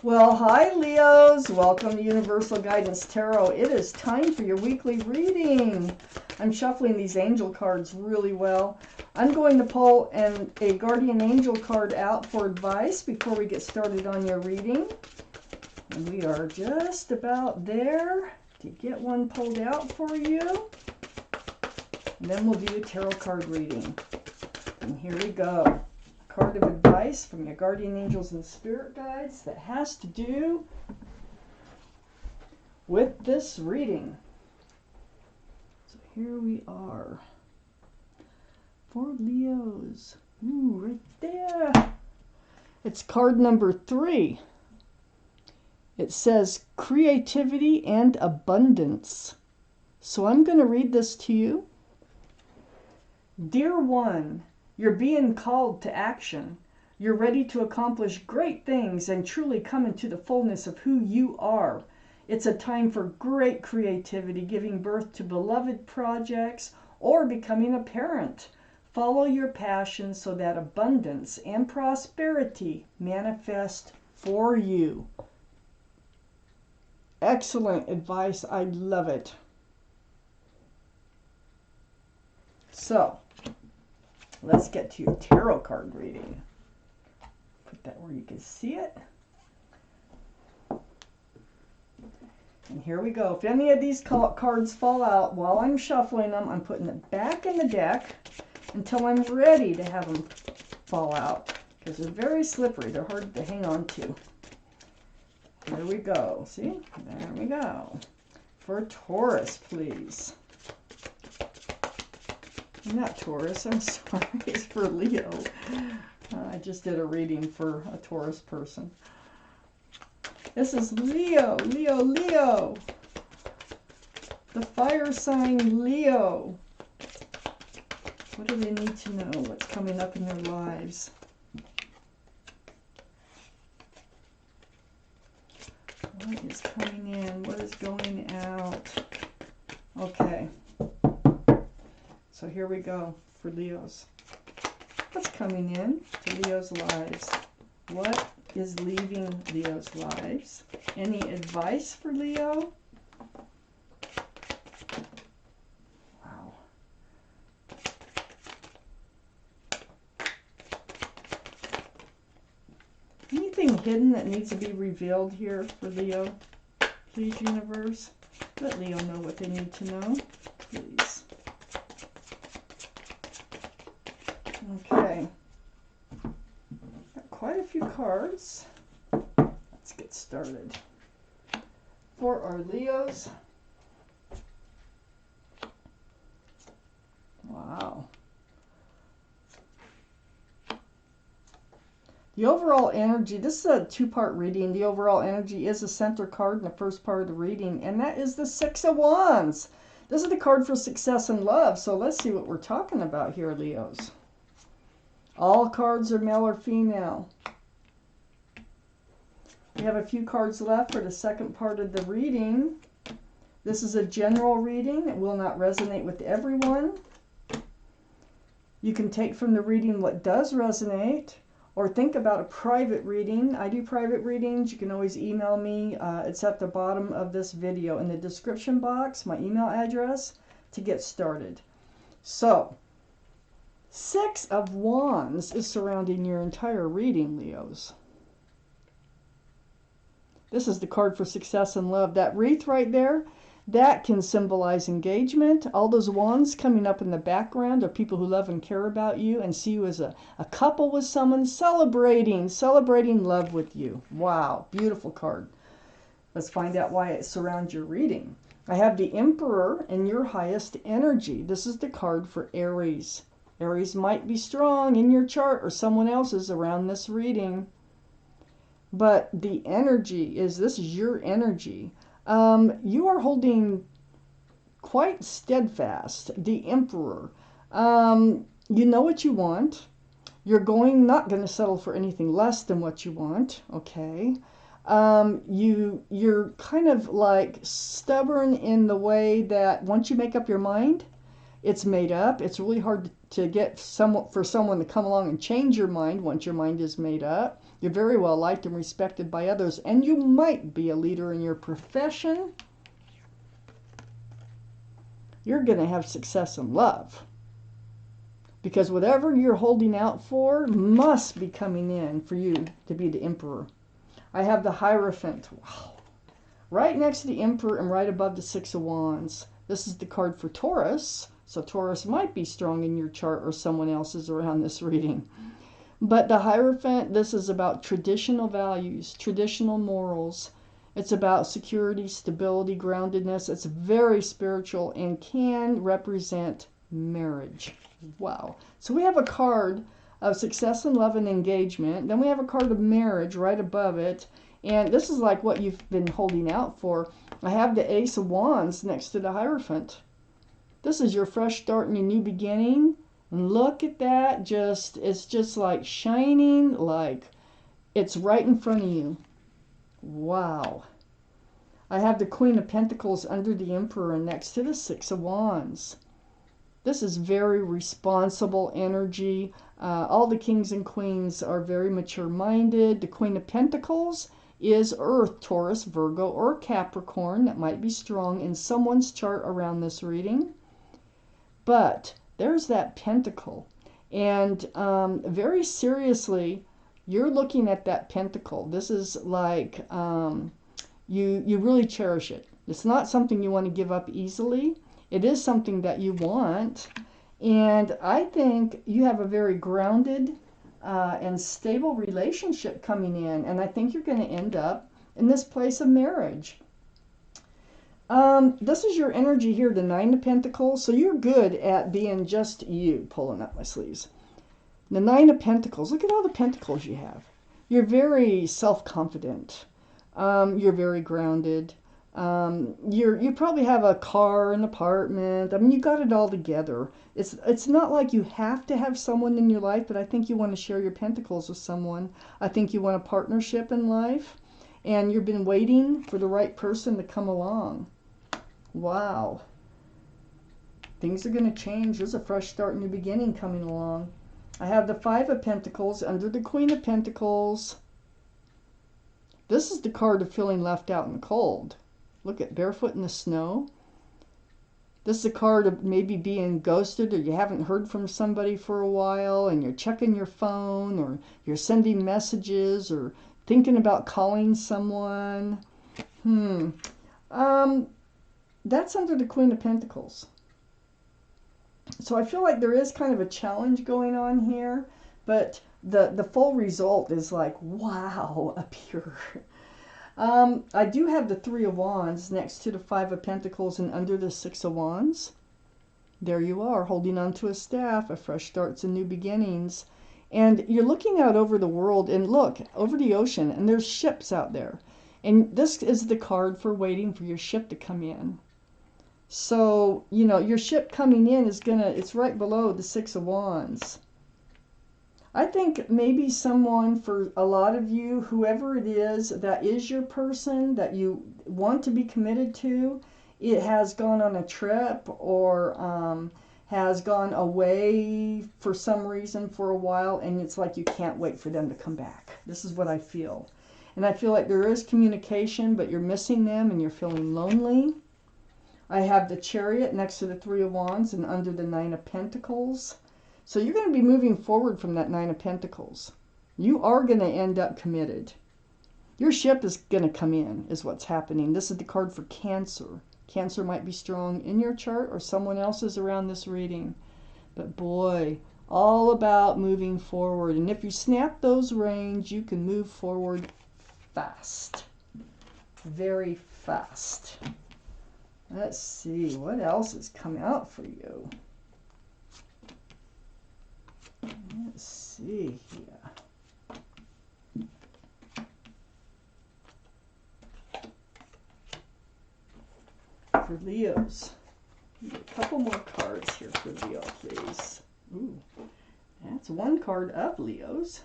Well, hi Leos, welcome to Universal Guidance Tarot. It is time for your weekly reading. I'm shuffling these angel cards really well. I'm going to pull a guardian angel card out for advice before we get started on your reading. And we are just about there to get one pulled out for you. And then we'll do a tarot card reading. And here we go. Card of advice from your guardian angels and spirit guides that has to do with this reading. So here we are for Leos. Ooh, right there. It's card number 3. It says creativity and abundance. So I'm going to read this to you. Dear one, you're being called to action. You're ready to accomplish great things and truly come into the fullness of who you are. It's a time for great creativity, giving birth to beloved projects or becoming a parent. Follow your passion so that abundance and prosperity manifest for you. Excellent advice. I love it. So, let's get to your tarot card reading. Put that where you can see it. And here we go. If any of these cards fall out while I'm shuffling them, I'm putting it back in the deck until I'm ready to have them fall out. Because they're very slippery. They're hard to hang on to. Here we go. See? There we go. For Taurus, please. Not Taurus, I'm sorry, it's for Leo. I just did a reading for a Taurus person. This is Leo, Leo, Leo. The fire sign Leo. What do they need to know? What's coming up in their lives? What is coming in? What is going out? Okay. So here we go for Leos. What's coming in to Leo's lives? What is leaving Leo's lives? Any advice for Leo? Wow. Anything hidden that needs to be revealed here for Leo? Please, universe, let Leo know what they need to know. Please. Okay, got quite a few cards. Let's get started. For our Leos. Wow. The overall energy, this is a two-part reading. The overall energy is the center card in the first part of the reading, and that is the Six of Wands. This is the card for success and love, so let's see what we're talking about here, Leos. All cards are male or female. We have a few cards left for the second part of the reading. This is a general reading. It will not resonate with everyone. You can take from the reading what does resonate, or think about a private reading. I do private readings. You can always email me. It's at the bottom of this video in the description box, my email address, to get started. So, Six of Wands is surrounding your entire reading, Leos. This is the card for success and love. That wreath right there, that can symbolize engagement. All those wands coming up in the background are people who love and care about you and see you as a couple with someone celebrating love with you. Wow, beautiful card. Let's find out why it surrounds your reading. I have the Emperor in your highest energy. This is the card for Aries. Aries might be strong in your chart or someone else's around this reading. But the energy is, this is your energy. You are holding quite steadfast, the Emperor. You know what you want. You're not going to settle for anything less than what you want, okay? You're kind of like stubborn in the way that once you make up your mind, it's made up. It's really hard to get for someone to come along and change your mind once your mind is made up. You're very well liked and respected by others, and you might be a leader in your profession. You're going to have success in love, because whatever you're holding out for must be coming in for you to be the emperor. I have the Hierophant. Wow. Right next to the Emperor and right above the Six of Wands. This is the card for Taurus. So Taurus might be strong in your chart or someone else's around this reading. But the Hierophant, this is about traditional values, traditional morals. It's about security, stability, groundedness. It's very spiritual and can represent marriage. Wow. So we have a card of success in love and engagement. Then we have a card of marriage right above it. And this is like what you've been holding out for. I have the Ace of Wands next to the Hierophant. This is your fresh start and your new beginning. And look at that. It's just like shining, like it's right in front of you. Wow. I have the Queen of Pentacles under the Emperor next to the Six of Wands. This is very responsible energy. All the kings and queens are very mature-minded. The Queen of Pentacles is Earth, Taurus, Virgo, or Capricorn. That might be strong in someone's chart around this reading. But there's that pentacle. And very seriously, you're looking at that pentacle. This is like you really cherish it. It's not something you want to give up easily. It is something that you want. And I think you have a very grounded and stable relationship coming in. And I think you're going to end up in this place of marriage. This is your energy here, the Nine of Pentacles. So you're good at being just you, pulling up my sleeves. The Nine of Pentacles. Look at all the pentacles you have. You're very self-confident. You're very grounded. You probably have a car, an apartment. I mean, you got it all together. It's not like you have to have someone in your life, but I think you want to share your pentacles with someone. I think you want a partnership in life, and you've been waiting for the right person to come along. Wow. Things are going to change. There's a fresh start, new beginning coming along. I have the Five of Pentacles under the Queen of Pentacles. This is the card of feeling left out in the cold. Look at barefoot in the snow. This is a card of maybe being ghosted, or you haven't heard from somebody for a while and you're checking your phone, or you're sending messages, or thinking about calling someone. That's under the Queen of Pentacles. So I feel like there is kind of a challenge going on here, but the full result is like, wow, up here. I do have the Three of Wands next to the Five of Pentacles and under the Six of Wands. There you are, holding onto a staff, a fresh starts and new beginnings. And you're looking out over the world, and look, over the ocean, and there's ships out there. And this is the card for waiting for your ship to come in. So, you know, your ship coming in is it's right below the Six of Wands. I think maybe someone, for a lot of you, whoever it is, that is your person that you want to be committed to, it has gone on a trip or has gone away for some reason for a while, and it's like you can't wait for them to come back. This is what I feel. And I feel like there is communication, but you're missing them and you're feeling lonely. I have the Chariot next to the Three of Wands and under the Nine of Pentacles. So you're going to be moving forward from that Nine of Pentacles. You are going to end up committed. Your ship is going to come in, is what's happening. This is the card for Cancer. Cancer might be strong in your chart or someone else's around this reading. But boy, all about moving forward. And if you snap those reins, you can move forward fast. Very fast. Let's see, what else is coming out for you? Let's see here. For Leos. A couple more cards here for Leo, please. Ooh, that's one card of Leo's.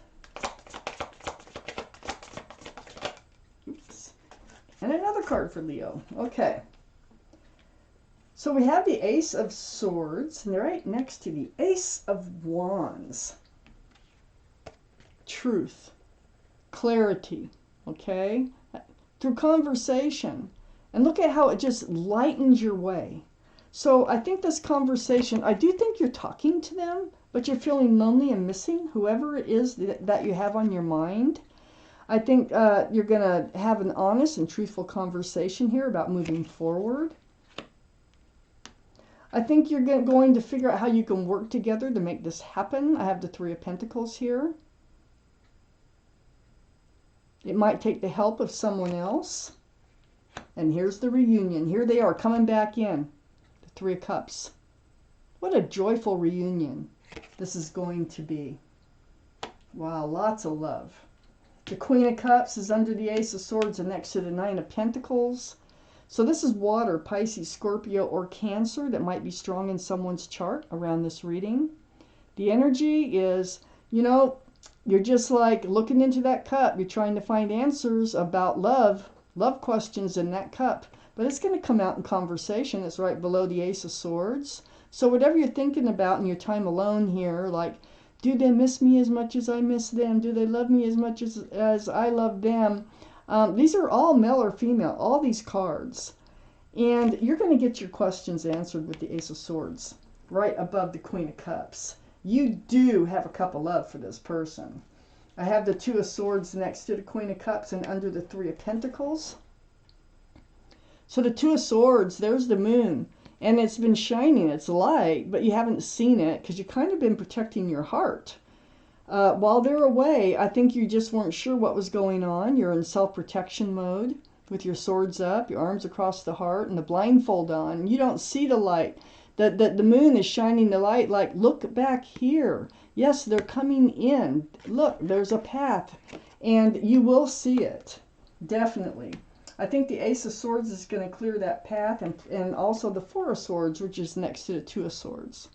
Oops. And another card for Leo. Okay. So we have the Ace of Swords, and they're right next to the Ace of Wands. Truth, clarity, okay? Through conversation. And look at how it just lightens your way. So I think this conversation, I do think you're talking to them, but you're feeling lonely and missing whoever it is that you have on your mind. I think you're going to have an honest and truthful conversation here about moving forward. I think you're going to figure out how you can work together to make this happen. I have the Three of Pentacles here. It might take the help of someone else. And here's the reunion. Here they are coming back in. The Three of Cups. What a joyful reunion this is going to be. Wow, lots of love. The Queen of Cups is under the Ace of Swords and next to the Nine of Pentacles. So this is water, Pisces, Scorpio, or Cancer that might be strong in someone's chart around this reading. The energy is, you know, you're just like looking into that cup. You're trying to find answers about love questions in that cup. But it's going to come out in conversation. It's right below the Ace of Swords. So whatever you're thinking about in your time alone here, like, do they miss me as much as I miss them? Do they love me as much as I love them? These are all male or female, all these cards. And you're going to get your questions answered with the Ace of Swords right above the Queen of Cups. You do have a cup of love for this person. I have the Two of Swords next to the Queen of Cups and under the Three of Pentacles. So the Two of Swords, there's the moon. And it's been shining, it's light, but you haven't seen it because you've kind of been protecting your heart. While they're away, I think you just weren't sure what was going on. You're in self-protection mode with your swords up, your arms across the heart, and the blindfold on. You don't see the light. The moon is shining the light like, look back here. Yes, they're coming in. Look, there's a path. And you will see it, definitely. I think the Ace of Swords is going to clear that path, and also the Four of Swords, which is next to the Two of Swords.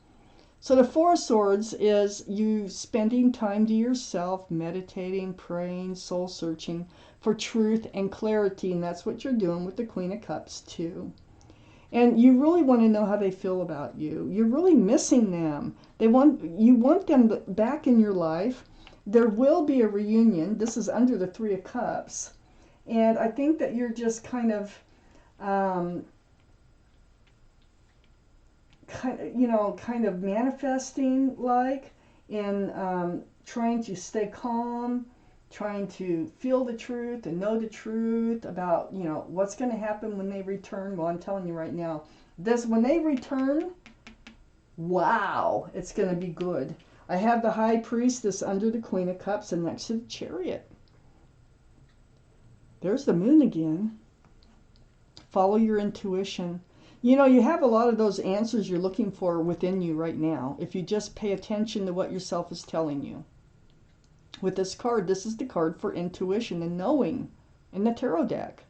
So the Four of Swords is you spending time to yourself, meditating, praying, soul searching for truth and clarity, and that's what you're doing with the Queen of Cups too. And you really want to know how they feel about you. You're really missing them. You want them back in your life. There will be a reunion. This is under the Three of Cups. And I think that you're just kind of manifesting, like, in trying to stay calm, trying to feel the truth and know the truth about, you know, what's going to happen when they return. Well, I'm telling you right now, when they return, wow, it's going to be good. I have the High Priestess under the Queen of Cups and next to the Chariot. There's the moon again. Follow your intuition. You know, you have a lot of those answers you're looking for within you right now, if you just pay attention to what yourself is telling you. With this card, this is the card for intuition and knowing in the tarot deck.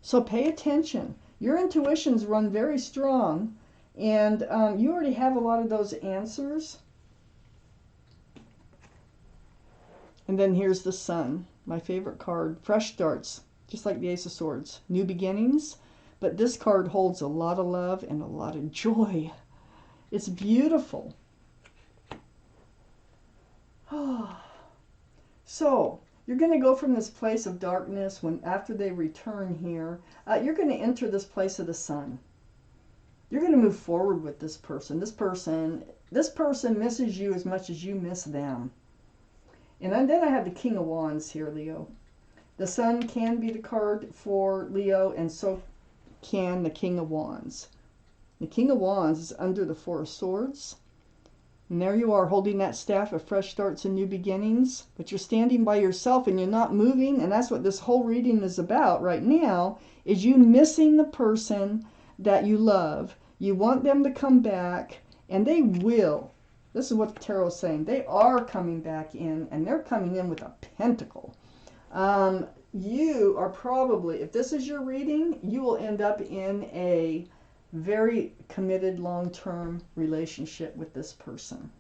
So pay attention. Your intuitions run very strong, and you already have a lot of those answers. And then here's the Sun, my favorite card. Fresh starts, just like the Ace of Swords. New beginnings. But this card holds a lot of love and a lot of joy. It's beautiful. So, you're going to go from this place of darkness after they return here. You're going to enter this place of the sun. You're going to move forward with this person. This person misses you as much as you miss them. And then I have the King of Wands here, Leo. The Sun can be the card for Leo, and so can the King of Wands. The King of Wands is under the Four of Swords. And there you are, holding that staff of fresh starts and new beginnings. But you're standing by yourself and you're not moving. And that's what this whole reading is about right now, is you missing the person that you love. You want them to come back, and they will. This is what the tarot is saying. They are coming back in, and they're coming in with a pentacle. You are probably, if this is your reading, you will end up in a very committed long-term relationship with this person.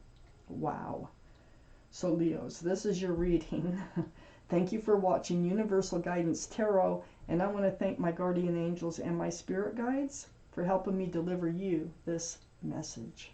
Wow. So Leos, this is your reading. Thank you for watching Universal Guidance Tarot, and I want to thank my guardian angels and my spirit guides for helping me deliver you this message.